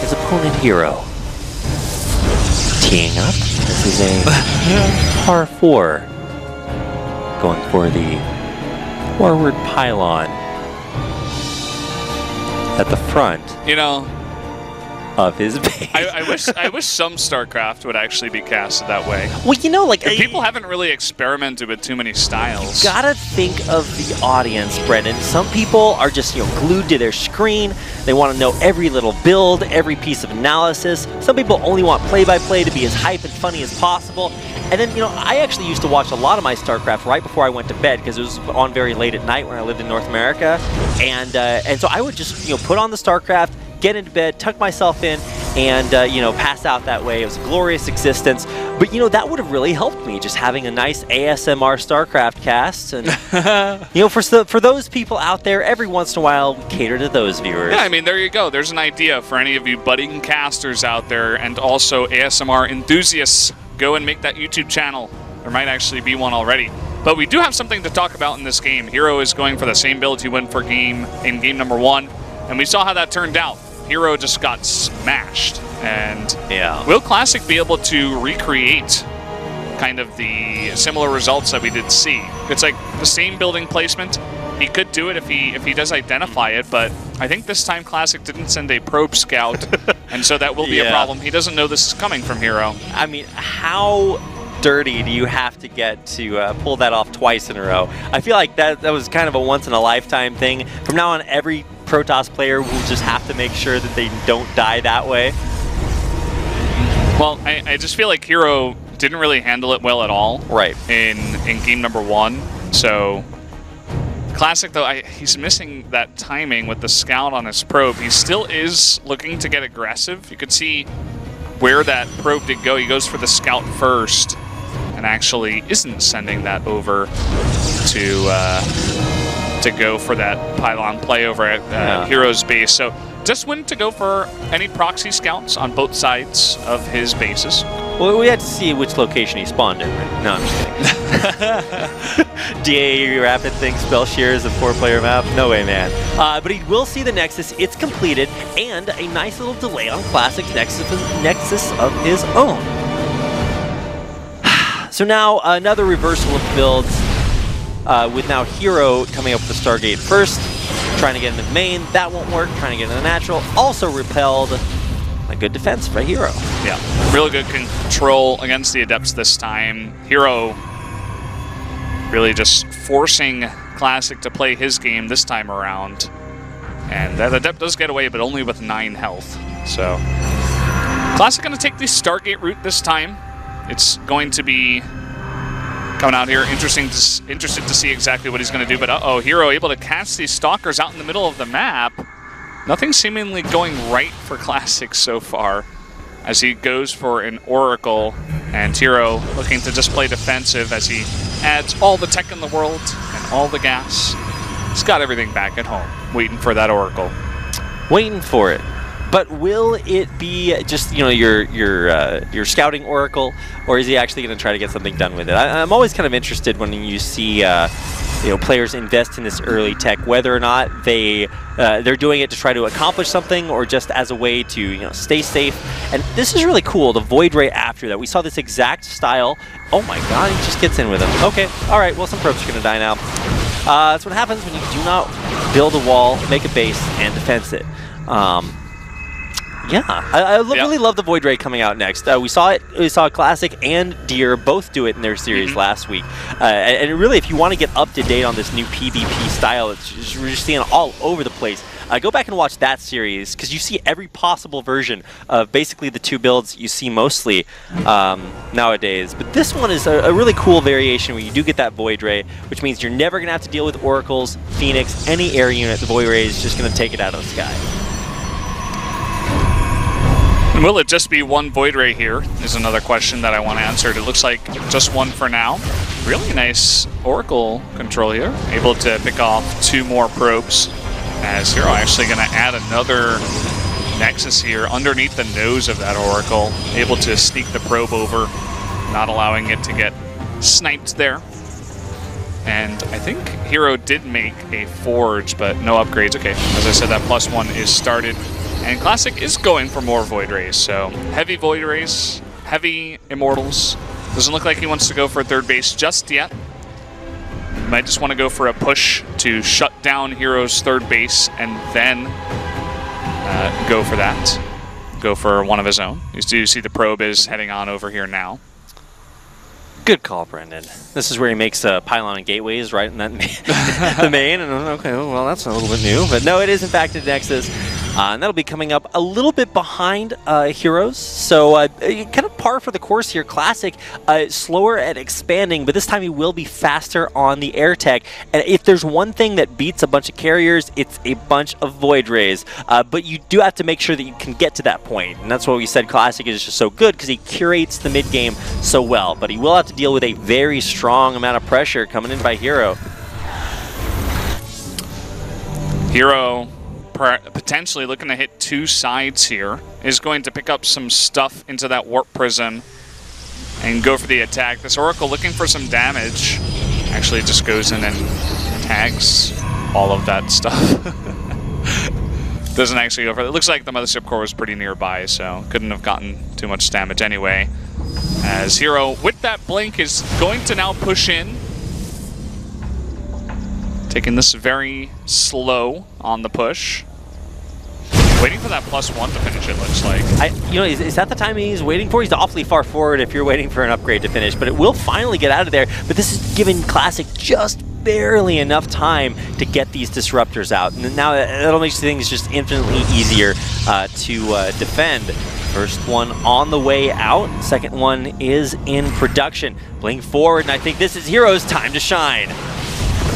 his opponent herO. Teeing up. This is a par 4. Going for the forward pylon at the front. You know, of his base. I wish some StarCraft would actually be casted that way. Well, you know, like... people haven't really experimented with too many styles. You gotta think of the audience, Brendan. Some people are just, glued to their screen. They want to know every little build, every piece of analysis. Some people only want play-by-play to be as hype and funny as possible. And then, I actually used to watch a lot of my StarCraft right before I went to bed because it was on very late at night when I lived in North America. And so I would just, put on the StarCraft, get into bed, tuck myself in, and, pass out that way. It was a glorious existence. But, that would have really helped me, just having a nice ASMR StarCraft cast. And, for those people out there, every once in a while, we cater to those viewers. Yeah, I mean, there you go. There's an idea for any of you budding casters out there and also ASMR enthusiasts. Go and make that YouTube channel. There might actually be one already. But we do have something to talk about in this game. herO is going for the same build he went for in game number 1. And we saw how that turned out. herO just got smashed. And will Classic be able to recreate kind of the similar results that we did see? It's like the same building placement. He could do it if he does identify it, but I think this time Classic didn't send a probe scout, and so that will be a problem. He doesn't know this is coming from herO. I mean, how dirty do you have to get to pull that off twice in a row? I feel like that was kind of a once-in-a-lifetime thing. From now on, every Protoss player will just have to make sure that they don't die that way. Well, I just feel like herO didn't really handle it well at all. Right. In game number 1, so... Classic, though, he's missing that timing with the scout on his probe. He still is looking to get aggressive. You could see where that probe did go. He goes for the scout first and actually isn't sending that over to go for that pylon play over at herO's base. So just went to go for any proxy scouts on both sides of his bases. Well, we had to see which location he spawned in, right? No, I'm just kidding. DAE Rapid thinks Spell Shear is a 4-player map? No way, man. But he will see the Nexus. It's completed, and a nice little delay on Classic's Nexus of his own. So now, another reversal of builds, with now herO coming up with the Stargate first, trying to get into the main. That won't work. Trying to get into the natural. Also repelled. A good defense by herO. Yeah, really good control against the Adepts this time. herO really just forcing Classic to play his game this time around. And that Adept does get away, but only with 9 health. So Classic going to take the Stargate route this time. It's going to be coming out here. Interested to see exactly what he's going to do. But uh-oh, herO able to catch these Stalkers out in the middle of the map. Nothing seemingly going right for Classic so far as he goes for an Oracle. And herO looking to just play defensive as he adds all the tech in the world and all the gas. He's got everything back at home, waiting for that Oracle. Waiting for it. But will it be just, you know, your scouting Oracle, or is he actually going to try to get something done with it? I'm always kind of interested when you see players invest in this early tech, whether or not they're doing it to try to accomplish something or just as a way to stay safe. And this is really cool. The Void Ray after that, we saw this exact style. Oh my God, he just gets in with him. Okay, all right. Well, some probes are going to die now. That's what happens when you do not build a wall, make a base, and defense it. Yeah, I really love the Void Ray coming out next. We saw Classic and Deer both do it in their series last week. And really, if you want to get up to date on this new PvP style, we're just seeing it all over the place. Go back and watch that series, because you see every possible version of basically the 2 builds you see mostly nowadays. But this one is a really cool variation where you do get that Void Ray, which means you're never going to have to deal with Oracles, Phoenix, any air unit. The Void Ray is just going to take it out of the sky. Will it just be 1 Void Ray here is another question that I want answered. It looks like just 1 for now. Really nice Oracle control here. Able to pick off 2 more probes. As herO actually going to add another Nexus here underneath the nose of that Oracle. Able to sneak the probe over, not allowing it to get sniped there. And I think herO did make a Forge, but no upgrades. Okay, as I said, that +1 is started. And Classic is going for more Void Rays, so heavy Void Rays, heavy Immortals. Doesn't look like he wants to go for 3rd base just yet. He might just want to go for a push to shut down herO's 3rd base and then go for that. Go for one of his own. You do see the probe is heading on over here now. Good call, Brendan. This is where he makes pylon and gateways right in that the main. And okay, well, that's a little bit new. But no, it is, in fact, a Nexus. And that'll be coming up a little bit behind herO's. So kind of par for the course here. Classic, slower at expanding, but this time he will be faster on the air tech. And if there's one thing that beats a bunch of carriers, it's a bunch of Void Rays. But you do have to make sure that you can get to that point. And that's why we said Classic is just so good, because he curates the mid game so well. But he will have to deal with a very strong amount of pressure coming in by herO. herO, potentially looking to hit 2 sides here, is going to pick up some stuff into that Warp Prism and go for the attack. This Oracle looking for some damage. Actually just goes in and tags all of that stuff. Doesn't actually go for it. It looks like the Mothership Core was pretty nearby, so couldn't have gotten too much damage anyway. As herO, with that blink, is going to now push in. Taking this very slow on the push. Waiting for that +1 to finish, it looks like. Is that the time he's waiting for? He's awfully far forward if you're waiting for an upgrade to finish, but it will finally get out of there. But this is giving Classic just barely enough time to get these disruptors out. And now that'll make things just infinitely easier to defend. First one on the way out. Second one is in production. Blink forward, and I think this is herO's time to shine.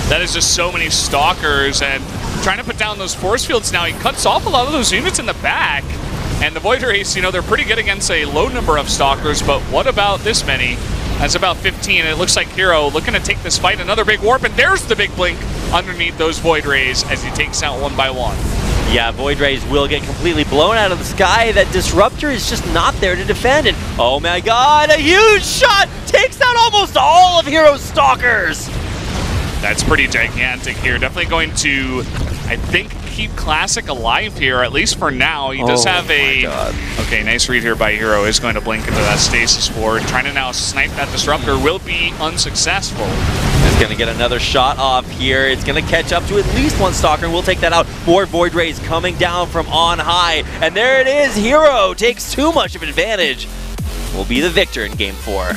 That is just so many Stalkers, and trying to put down those force fields now. He cuts off a lot of those units in the back. And the Void Rays, they're pretty good against a low number of Stalkers, but what about this many? That's about 15. It looks like herO looking to take this fight. Another big warp, and there's the big blink underneath those Void Rays as he takes out 1 by 1. Yeah, Void Rays will get completely blown out of the sky. That Disruptor is just not there to defend it. Oh my God, a huge shot! Takes out almost all of herO's Stalkers! That's pretty gigantic here. Definitely going to, I think, keep Classic alive here, at least for now. He does have a... Okay, nice read here by herO. Is going to blink into that Stasis Ward. Trying to now snipe that Disruptor will be unsuccessful. It's going to get another shot off here. It's going to catch up to at least 1 Stalker, and we'll take that out. More Void Rays coming down from on high. And there it is. herO takes too much of an advantage. Will be the victor in Game 4.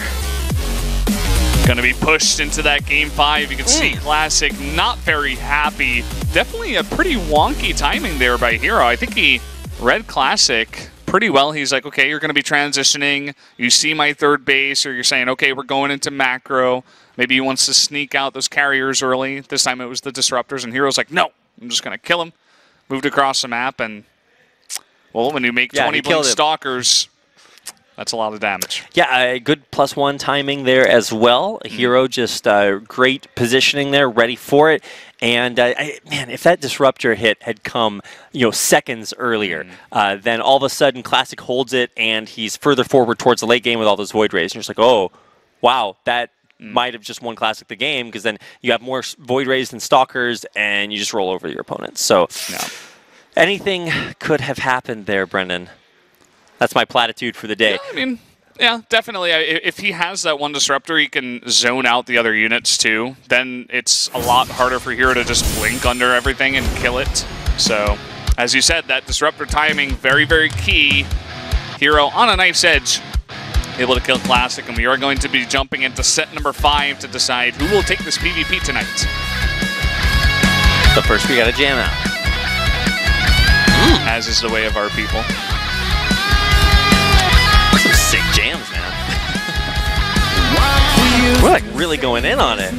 Going to be pushed into that game 5. You can see Classic not very happy. Definitely a pretty wonky timing there by herO. I think he read Classic pretty well. He's like, okay, you're going to be transitioning. You see my third base, or you're saying, okay, we're going into macro. Maybe he wants to sneak out those carriers early. This time it was the disruptors, and herO's like, no, I'm just going to kill him. Moved across the map, and, well, when you make 20 blink stalkers, that's a lot of damage. Yeah, good +1 timing there as well. herO just great positioning there, ready for it. And man, if that disruptor hit had come, seconds earlier, then all of a sudden Classic holds it, and he's further forward towards the late game with all those Void Rays. And you're just like, oh, wow, that might have just won Classic the game, because then you have more Void Rays than Stalkers, and you just roll over your opponents. So anything could have happened there, Brendan. That's my platitude for the day. Yeah, I mean, yeah, definitely. If he has that one disruptor, he can zone out the other units too. Then it's a lot harder for herO to just blink under everything and kill it. So, as you said, that disruptor timing, very, very key. herO on a knife's edge, able to kill Classic, and we are going to be jumping into set number 5 to decide who will take this PvP tonight. But first, we got to jam out. As is the way of our people. Some sick jams, man. We're like really going in on it.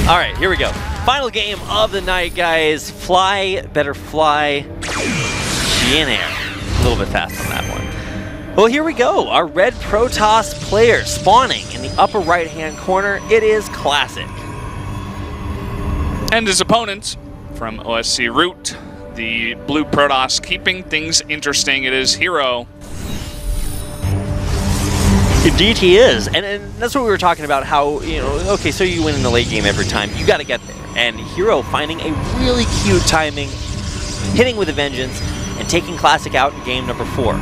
All right, here we go. Final game of the night, guys. Fly, better fly. Be in air. A little bit fast on that one. Well, here we go. Our red Protoss player spawning in the upper right-hand corner. It is Classic. And his opponent from OSC Root, the blue Protoss, keeping things interesting. It is herO. Indeed he is, and that's what we were talking about, how, okay, so you win in the late game every time, you got to get there, and herO finding a really cute timing, hitting with a vengeance, and taking Classic out in game number 4.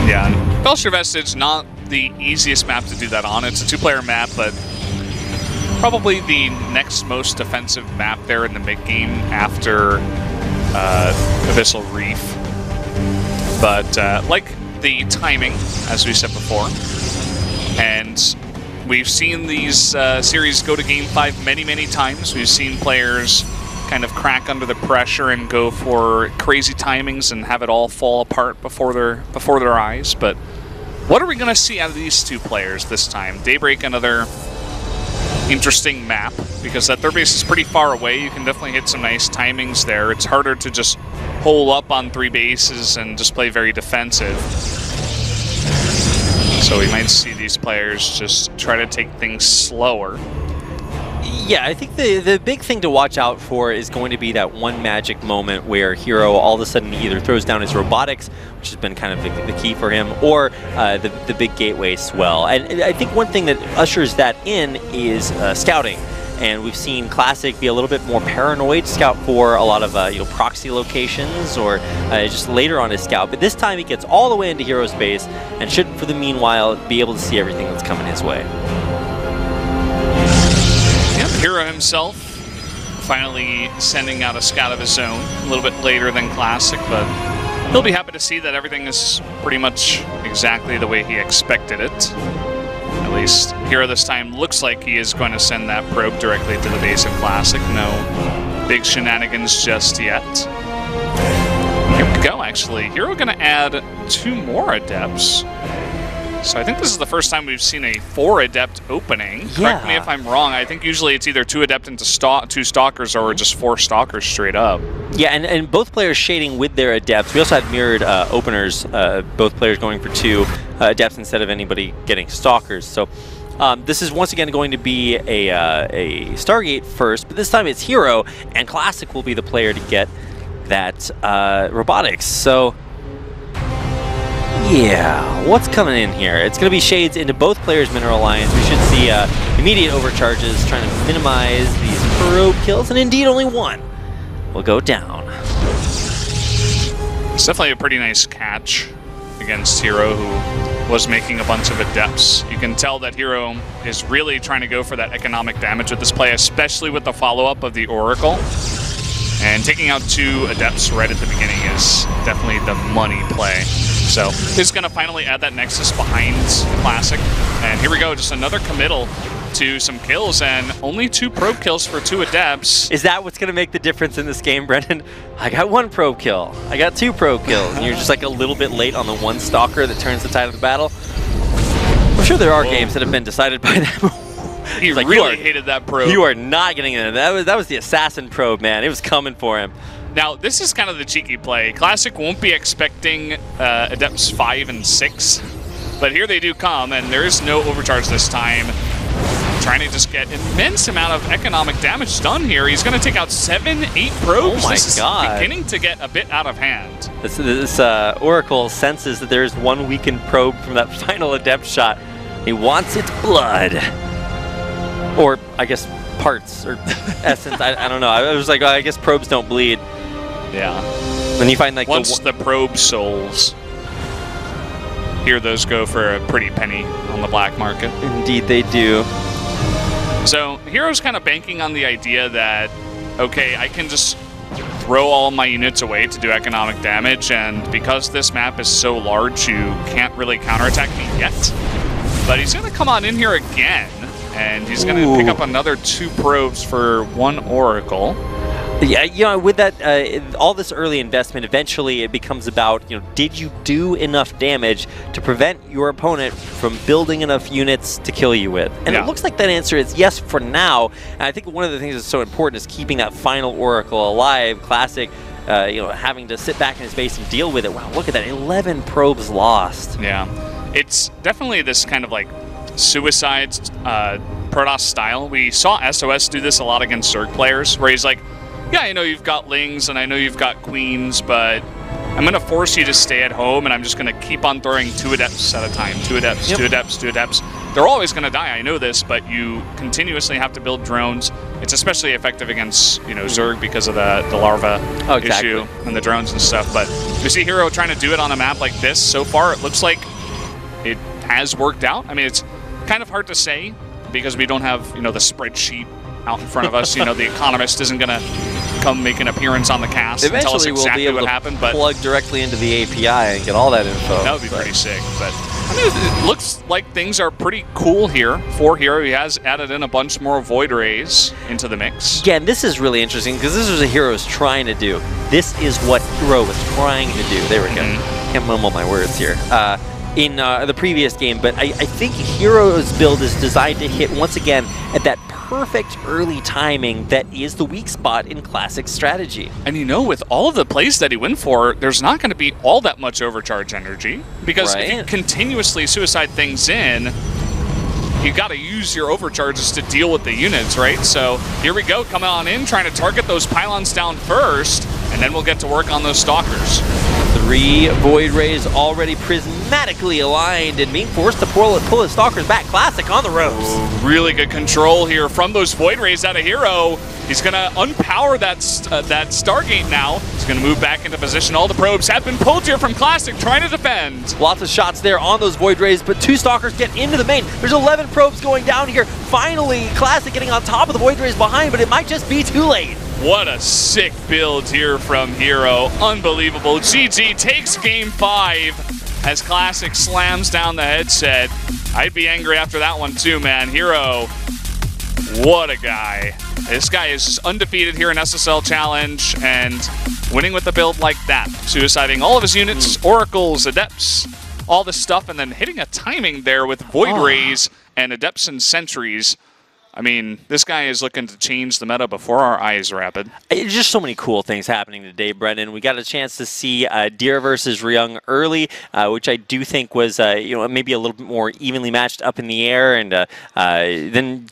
Yeah, Belcher Vestige, not the easiest map to do that on. It's a 2-player map, but probably the next most defensive map there in the mid-game after Abyssal Reef. But like the timing, as we said before, and we've seen these series go to game 5 many, many times. We've seen players kind of crack under the pressure and go for crazy timings and have it all fall apart before their eyes. But what are we going to see out of these two players this time? Daybreak, another interesting map, because that third base is pretty far away. You can definitely hit some nice timings there. It's harder to just hole up on 3 bases and just play very defensive. So we might see these players just try to take things slower. Yeah, I think the big thing to watch out for is going to be that one magic moment where herO all of a sudden either throws down his robotics, which has been kind of the key for him, or the big gateway swell. And I think one thing that ushers that in is scouting. And we've seen Classic be a little bit more paranoid, scout for a lot of proxy locations, or just later on his scout. But this time he gets all the way into herO's base and should, for the meanwhile, be able to see everything that's coming his way. Yep, herO himself finally sending out a scout of his own, a little bit later than Classic, but he'll be happy to see that everything is pretty much exactly the way he expected it. At least herO this time looks like he is going to send that probe directly to the base of Classic. No big shenanigans just yet. Here we go, actually. herO going to add 2 more Adepts. So I think this is the first time we've seen a 4 Adept opening. Correct me if I'm wrong. I think usually it's either 2 Adept into 2 Stalkers or just 4 Stalkers straight up. Yeah, and both players shading with their Adepts. We also had mirrored openers, both players going for 2 Adepts instead of anybody getting Stalkers. So this is once again going to be a Stargate first, but this time it's herO, and Classic will be the player to get that robotics. So yeah, what's coming in here? It's going to be shades into both players' mineral lines. We should see immediate overcharges, trying to minimize these probe kills, and indeed only 1 will go down. It's definitely a pretty nice catch against herO, who was making a bunch of Adepts. You can tell that herO is really trying to go for that economic damage with this play, especially with the follow-up of the Oracle. And taking out 2 Adepts right at the beginning is definitely the money play. So he's going to finally add that Nexus behind Classic. And here we go, just another committal to some kills, and only 2 probe kills for 2 Adepts. Is that what's going to make the difference in this game, Brendan? I got 1 probe kill. I got 2 probe kills. And you're just like a little bit late on the 1 Stalker that turns the tide of the battle. I'm sure there are games that have been decided by them. He like, really hated that probe. You are not getting it. That was the assassin probe, man. It was coming for him. Now, this is kind of the cheeky play. Classic won't be expecting Adepts 5 and 6, but here they do come, and there is no overcharge this time. Trying to just get immense amount of economic damage done here. He's going to take out 7, 8 probes. Oh my this God. is beginning to get a bit out of hand. This Oracle senses that there's 1 weakened probe from that final Adept shot. He wants its blood. Or, I guess, parts or essence. I don't know. I was like, I guess probes don't bleed. Yeah. When you find like once the probe souls, here those go for a pretty penny on the black market. Indeed they do. So herO's kind of banking on the idea that, okay, I can just throw all my units away to do economic damage, and because this map is so large, you can't really counterattack me yet. But he's going to come on in here again, and he's going to pick up another 2 probes for 1 Oracle. Yeah, you know, with that, all this early investment, eventually it becomes about, you know, did you do enough damage to prevent your opponent from building enough units to kill you with? And it looks like that answer is yes for now. And I think one of the things that's so important is keeping that final Oracle alive. Classic, you know, having to sit back in his base and deal with it. Wow, look at that, 11 probes lost. Yeah, it's definitely this kind of like suicide Protoss style. We saw SOS do this a lot against Zerg players, where he's like, yeah, I know you've got Lings and I know you've got Queens, but I'm going to force you to stay at home, and I'm just going to keep on throwing 2 Adepts at a time. 2 Adepts, 2 Adepts, 2 Adepts. They're always going to die, I know this, but you continuously have to build drones. It's especially effective against, you know, Zerg because of the larva issue and the drones and stuff. But we see herO trying to do it on a map like this. So far, it looks like it has worked out. I mean, it's kind of hard to say because we don't have, you know, the spreadsheet out in front of us. You know, the economist isn't going to come make an appearance on the cast and tell us exactly what happened. But plug directly into the API and get all that info. That would be pretty sick. But I mean, it looks like things are pretty cool here for herO. He has added in a bunch more Void Rays into the mix. Again, this is really interesting because this is what herO is trying to do. This is what herO was trying to do. There we go. Can't mumble my words here. In the previous game, but I think herO's build is designed to hit once again at that perfect early timing that is the weak spot in Classic strategy. And you know, with all of the plays that he went for, there's not going to be all that much overcharge energy, because if you continuously suicide things in, you got to use your overcharges to deal with the units, right? So here we go, coming on in, trying to target those pylons down first, and then we'll get to work on those Stalkers. 3 Void Rays already prismatically aligned and being forced to pull his Stalkers back. Classic on the ropes. Ooh, really good control here from those Void Rays out of herO. He's going to unpower that Stargate now. He's going to move back into position. All the probes have been pulled here from Classic, trying to defend. Lots of shots there on those Void Rays, but 2 Stalkers get into the main. There's 11 probes going down here. Finally, Classic getting on top of the Void Rays behind, but it might just be too late. What a sick build here from herO. Unbelievable. GG takes game 5 as Classic slams down the headset. I'd be angry after that one too, man. herO, what a guy. This guy is undefeated here in SSL Challenge, and winning with a build like that. Suiciding all of his units, Oracles, Adepts, all this stuff, and then hitting a timing there with Void Rays and Adepts and Sentries. I mean, this guy is looking to change the meta before our eyes, Rapid. There's just so many cool things happening today, Brendan. We got a chance to see Deer versus Ryung early, which I do think was, you know, maybe a little bit more evenly matched up in the air. And then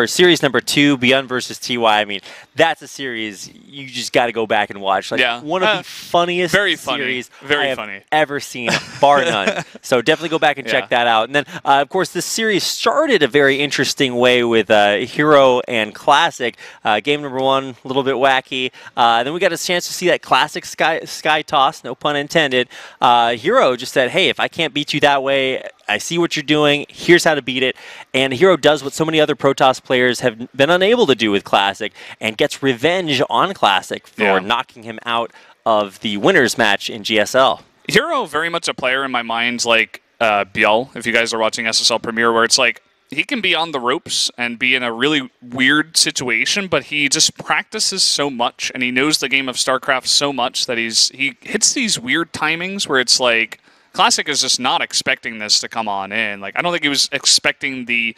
series number 2, Beyond versus TY. I mean, that's a series you just got to go back and watch. Like one of the funniest series I have ever seen, bar none. So definitely go back and check that out. And then, of course, this series started a very interesting way with herO and Classic. Game number 1, a little bit wacky. Then we got a chance to see that Classic sky toss, no pun intended. herO just said, hey, if I can't beat you that way, I see what you're doing. Here's how to beat it. And herO does what so many other Protoss players have been unable to do with Classic, and gets revenge on Classic for knocking him out of the winners match in GSL. herO very much a player in my mind like Biel, if you guys are watching SSL Premier, where it's like he can be on the ropes and be in a really weird situation, but he just practices so much and he knows the game of StarCraft so much that he hits these weird timings where it's like Classic is just not expecting this to come on in. Like I don't think he was expecting the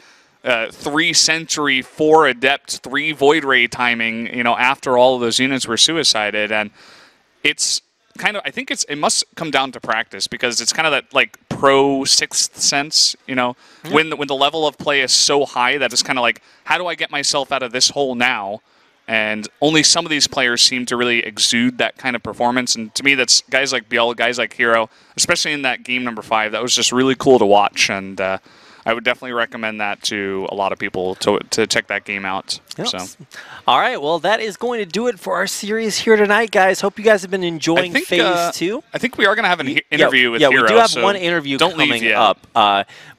3 Sentry, 4 Adept, 3 Void Ray timing, you know, after all of those units were suicided. And it's kind of, I think it must come down to practice, because it's kind of that like pro sixth sense, you know, when the level of play is so high that it's kind of like, how do I get myself out of this hole now? And only some of these players seem to really exude that kind of performance. And to me, that's guys like Biel, guys like herO, especially in that game number 5. That was just really cool to watch. And I would definitely recommend that to a lot of people to check that game out. Yep. So, all right, well, that is going to do it for our series here tonight, guys. Hope you guys have been enjoying Phase 2. I think we are going to have an interview with herO. Yeah, we do have one interview coming up.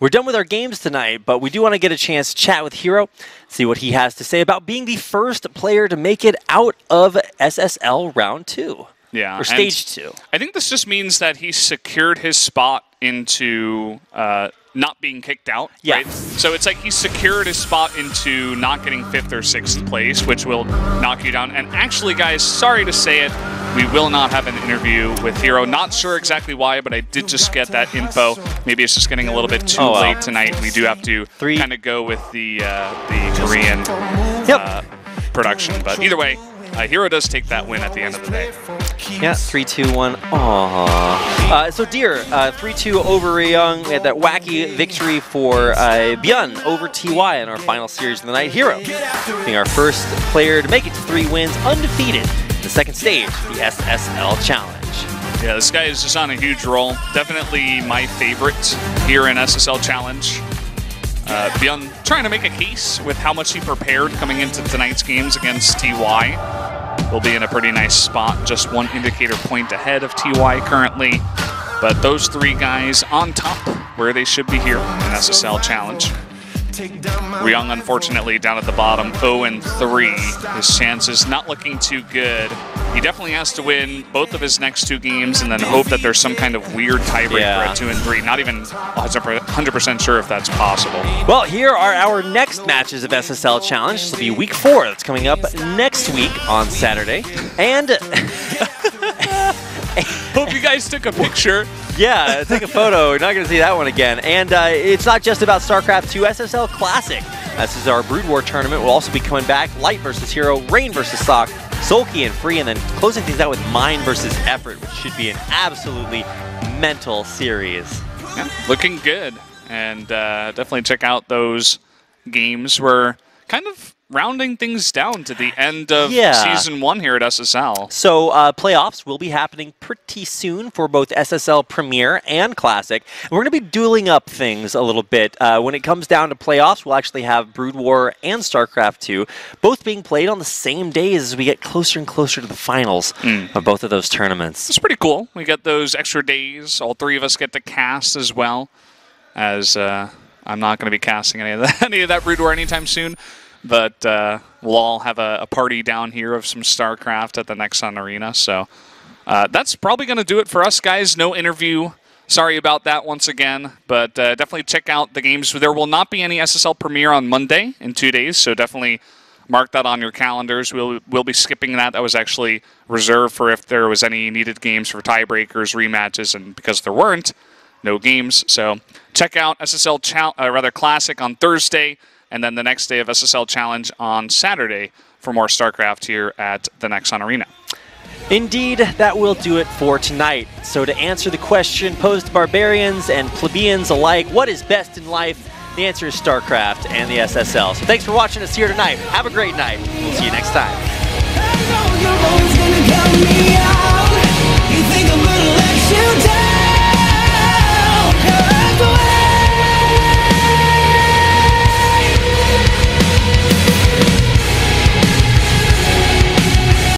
We're done with our games tonight, but we do want to get a chance to chat with herO, see what he has to say about being the first player to make it out of SSL Round 2. Yeah, or Stage 2. I think this just means that he secured his spot into not being kicked out. Yeah. Right? So it's like he secured his spot into not getting 5th or 6th place, which will knock you down. And actually, guys, sorry to say it, we will not have an interview with herO. Not sure exactly why, but I did just get that info. Maybe it's just getting a little bit too late tonight. We do have to kind of go with the Korean production. But either way, herO does take that win at the end of the day. Yeah, 3-2-1. Aww. So, Deer, 3-2 over Ryung. We had that wacky victory for Byun over TY in our final series of the night. herO being our first player to make it to 3 wins undefeated in the second stage of the SSL Challenge. Yeah, this guy is just on a huge roll. Definitely my favorite here in SSL Challenge. Byun trying to make a case with how much he prepared coming into tonight's games against TY. Will be in a pretty nice spot, just 1 indicator point ahead of TY currently. But those 3 guys on top where they should be here in SSL Challenge. Ryung, unfortunately, down at the bottom, 0-3. His chances not looking too good. He definitely has to win both of his next 2 games and then hope that there's some kind of weird tiebreaker at 2-3. Not even 100% sure if that's possible. Well, here are our next matches of SSL Challenge. This will be week 4. That's coming up next week on Saturday. And hope you guys took a picture. Yeah, take a photo. You're not going to see that one again. And it's not just about StarCraft 2, SSL Classic. This is our Brood War tournament. We'll also be coming back. Light versus herO, Rain versus Sock, Sulky and Free, and then closing things out with Mine versus Effort, which should be an absolutely mental series. Yeah, looking good. And definitely check out those games. We're kind of rounding things down to the end of Season 1 here at SSL. So playoffs will be happening pretty soon for both SSL Premier and Classic. And we're going to be dueling up things a little bit. When it comes down to playoffs, we'll actually have Brood War and StarCraft 2 both being played on the same days as we get closer and closer to the finals of both of those tournaments. It's pretty cool. We get those extra days. All 3 of us get to cast as well, as I'm not going to be casting any of that Brood War anytime soon. But we'll all have a party down here of some StarCraft at the Nexon Arena. So that's probably going to do it for us, guys. No interview. Sorry about that once again. But definitely check out the games. There will not be any SSL Premier on Monday in 2 days. So definitely mark that on your calendars. We'll be skipping that. That was actually reserved for if there was any needed games for tiebreakers, rematches. And because there weren't, no games. So check out SSL Classic on Thursday. And then the next day of SSL Challenge on Saturday for more StarCraft here at the Nexon Arena. Indeed, that will do it for tonight. So to answer the question posed to barbarians and plebeians alike, what is best in life? The answer is StarCraft and the SSL. So thanks for watching us here tonight. Have a great night. We'll see you next time.